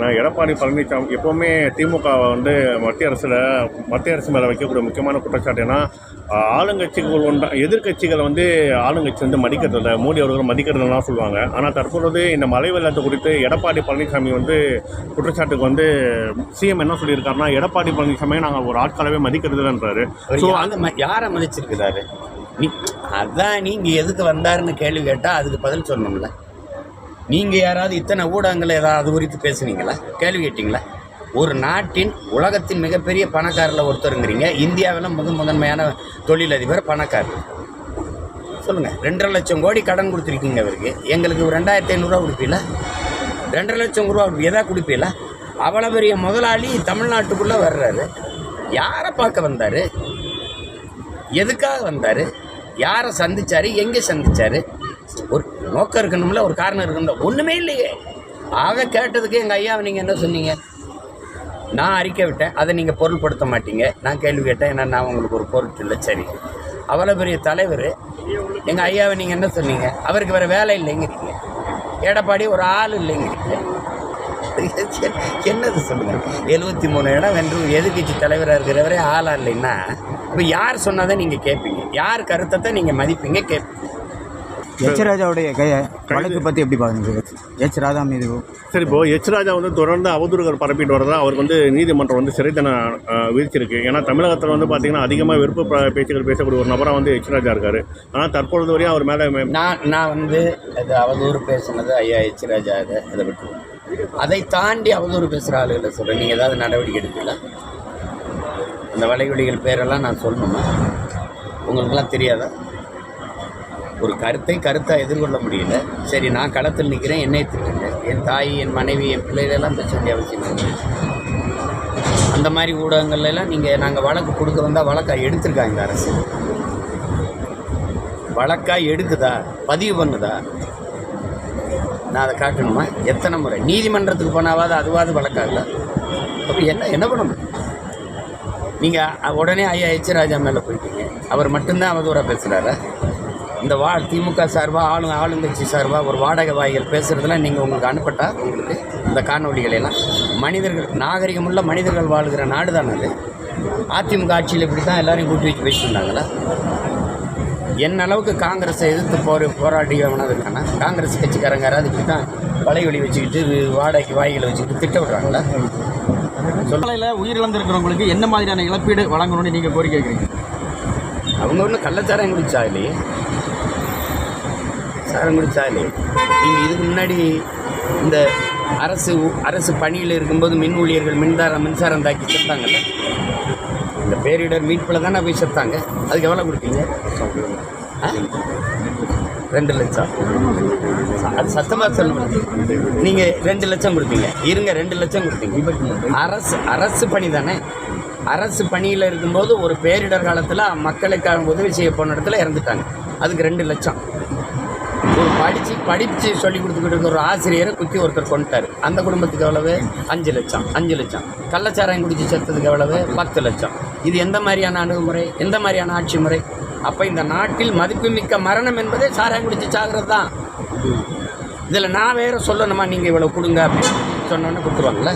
பார்த்தீங்கன்னா எடப்பாடி பழனிசாமி எப்போவுமே திமுக வந்து மத்திய அரசு மேலே வைக்கக்கூடிய முக்கியமான குற்றச்சாட்டு ஏன்னா ஆளுங்கட்சிகள் எதிர்கட்சிகளை வந்து ஆளுங்கட்சி வந்து மதிக்கிறதில்ல, மோடி அவர்கள் மதிக்கிறதுலாம் சொல்லுவாங்க. ஆனால் தற்பொழுது இந்த மழை வெள்ளத்தை குறித்து எடப்பாடி பழனிசாமி வந்து குற்றச்சாட்டுக்கு வந்து சிஎம் என்ன சொல்லியிருக்காருன்னா, எடப்பாடி பழனிசாமியை நாங்கள் ஒரு ஆட்களவே மதிக்கிறதுன்றாரு. ஸோ அந்த யாரை மதிச்சிருக்கிறாரு? அதான் நீங்கள் எதுக்கு வந்தாருன்னு கேள்வி கேட்டால் அதுக்கு பதில் சொல்லணும்ல. நீங்கள் யாராவது இத்தனை ஊடகங்கள் ஏதாவது அது குறித்து பேசுனீங்களா? கேள்வி கேட்டிங்களா? ஒரு நாட்டின் உலகத்தின் மிகப்பெரிய பணக்காரில் ஒருத்தருங்கிறீங்க. இந்தியாவில் முதன்மையான தொழிலதிபர் பணக்காரர். சொல்லுங்கள், 2.5 லட்சம் கோடி கடன் கொடுத்துருக்கீங்க அவருக்கு. எங்களுக்கு 2500 கொடுப்பீங்களா? 2.5 லட்சம் ரூபா எதாவது கொடுப்பீங்களா? அவ்வளோ பெரிய முதலாளி தமிழ்நாட்டுக்குள்ளே வர்றாரு. யாரை பார்க்க வந்தார்? எதுக்காக வந்தார்? யாரை சந்திச்சார்? எங்கே சந்திச்சார்? ஒரு நோக்கம் இருக்கணும்ல, ஒரு காரணம் இருக்கணும்ல. ஒன்றுமே இல்லையே. ஆக கேட்டதுக்கு எங்கள் ஐயாவை நீங்கள் என்ன சொன்னீங்க? நான் அறிக்கை விட்டேன், அதை நீங்கள் பொருள்படுத்த மாட்டீங்க. நான் கேள்வி கேட்டேன், ஏன்னா நான் உங்களுக்கு ஒரு பொருள் இல்லை. சரி, அவ்வளோ பெரிய தலைவர் எங்கள் ஐயாவை நீங்கள் என்ன சொன்னீங்க? அவருக்கு வேறு வேலை இல்லைங்கிறீங்க. எடப்பாடி ஒரு ஆள் இல்லைங்கிறீங்க. என்னது சொல்லுங்கள்? 73 இடம் வென்று எதிர்கட்சி தலைவராக இருக்கிறவரே ஆளாக இல்லைன்னா இப்போ யார் சொன்னதை நீங்கள் கேட்பீங்க? யார் கருத்தை நீங்கள் மதிப்பீங்க, கேட்பீங்க? எச் ராஜாவுடைய வழக்கு பற்றி எப்படி பார்க்குறீங்க? எச் ராஜா மீது சரி, இப்போது எச் ராஜா வந்து தொடர்ந்து அவதூறுகள் பரப்பிட்டு வரதா அவருக்கு வந்து நீதிமன்றம் வந்து சிறை தண்டனை விதிச்சிருக்கு. ஏன்னா தமிழகத்தில் வந்து பார்த்திங்கன்னா அதிகமாக விருப்ப பேச்சுகள் பேசக்கூடிய ஒரு நபராக வந்து எச் ராஜா இருக்கார். ஆனால் தற்பொழுது வரையும் அவர் மேலே நான் வந்து அது அவதூறு பேசுனது ஐயா எச் ராஜா அதை விட்டு, அதை தாண்டி அவதூறு பேசுகிற ஆளுகளை சொல்கிறேன். நீங்கள் ஏதாவது நடவடிக்கை எடுப்பீங்களா? அந்த வலைவலிகள் பேரெல்லாம் நான் சொல்லணுமா? உங்களுக்கெல்லாம் தெரியாதா? ஒரு கருத்தை எதிர்கொள்ள முடியல. சரி, நான் களத்தில் நிற்கிறேன், என்னை திட்டுங்க. என் தாய், என் மனைவி, என் பிள்ளைகளெல்லாம் பேச வேண்டிய அவசியம் இல்லை. அந்த மாதிரி ஊடகங்கள்லாம் நாங்கள் வழக்கு கொடுக்க வந்தால் வழக்காக எடுத்திருக்காங்க இந்த அரசு. வழக்காக எடுக்குதா, பதிவு பண்ணுதா? நான் அதை காட்டணுமா? எத்தனை முறை நீதிமன்றத்துக்கு போனாவது அதுவாது வழக்காகல. அப்போ என்ன பண்ண முடியும்? நீங்கள் உடனே ஐயா எச் ராஜா மேலே போயிட்டீங்க. அவர் மட்டும்தான் அவதூறாக பேசுகிறாரா? இந்த திமுக சார்பாக ஆளுங்கட்சி சார்பாக ஒரு வாடகை வாய்கள் பேசுகிறதுலாம் நீங்கள் உங்களுக்கு அனுப்பட்டா உங்களுக்கு இந்த காணொலிகளெல்லாம்? மனிதர்கள், நாகரிகமுள்ள மனிதர்கள் வாழ்கிற நாடு தான் அது. அதிமுக ஆட்சியில் இப்படி தான் எல்லோரையும் கூட்டி வச்சு பேசியிருந்தாங்களா? என்ன அளவுக்கு காங்கிரஸை எதிர்த்து போராடியவனாக இருக்கானா? காங்கிரஸ் கட்சிக்காரங்க யாராவது இப்படி தான் வலைவலி வச்சுக்கிட்டு வாடகைக்கு வாய்களை வச்சுக்கிட்டு திட்ட விடுறாங்களா? சொல்லையில் உயிரிழந்திருக்கிறவங்களுக்கு என்ன மாதிரியான இழப்பீடு வழங்கணும்னு நீங்கள் கோரிக்கை கேட்குறீங்க? அவங்க ஒன்றும் கள்ளச்சாரம் குடிச்சா இல்லையே, சாரம் குடிச்சா இல்லையே. நீங்கள் இதுக்கு முன்னாடி இந்த அரசு பணியில் இருக்கும்போது மின் ஊழியர்கள் மின்சாரம் தாக்கி செத்தாங்கல்ல, இந்த பேரிடர் மீட்பில் தானே போய் செத்தாங்க. அதுக்கு எவ்வளோ கொடுத்தீங்க? 2 லட்சம். அது சத்தமாக சொல்லணும். நீங்கள் 2 லட்சம் கொடுத்தீங்க. 2 லட்சம் கொடுத்தீங்க. அரசு பணி தானே. அரசு பணியில் இருக்கும்போது ஒரு பேரிடர் காலத்தில் மக்களுக்காக உதவி செய்ய போன இடத்துல இறந்துட்டாங்க. அதுக்கு 2 லட்சம். ஒரு படித்து சொல்லி கொடுத்துக்கிட்டு ஒரு ஆசிரியரை குத்தி ஒருத்தர் கொண்டுட்டார். அந்த குடும்பத்துக்கு எவ்வளவு? 5 லட்சம். 5 லட்சம். கள்ளச்சாராயம் குடிச்சு செத்ததுக்கு எவ்வளவு? 10 லட்சம். இது எந்த மாதிரியான அணுகுமுறை, எந்த மாதிரியான ஆட்சி முறை? அப்போ இந்த நாட்டில் மதிப்புமிக்க மரணம் என்பதே சாராயம் குடிச்சு சாகிறது தான். இதில் நான் வேறு சொல்லணுமா? நீங்கள் இவ்வளோ கொடுங்க அப்படின்னு சொன்னோன்னே கொடுத்துருவாங்களே.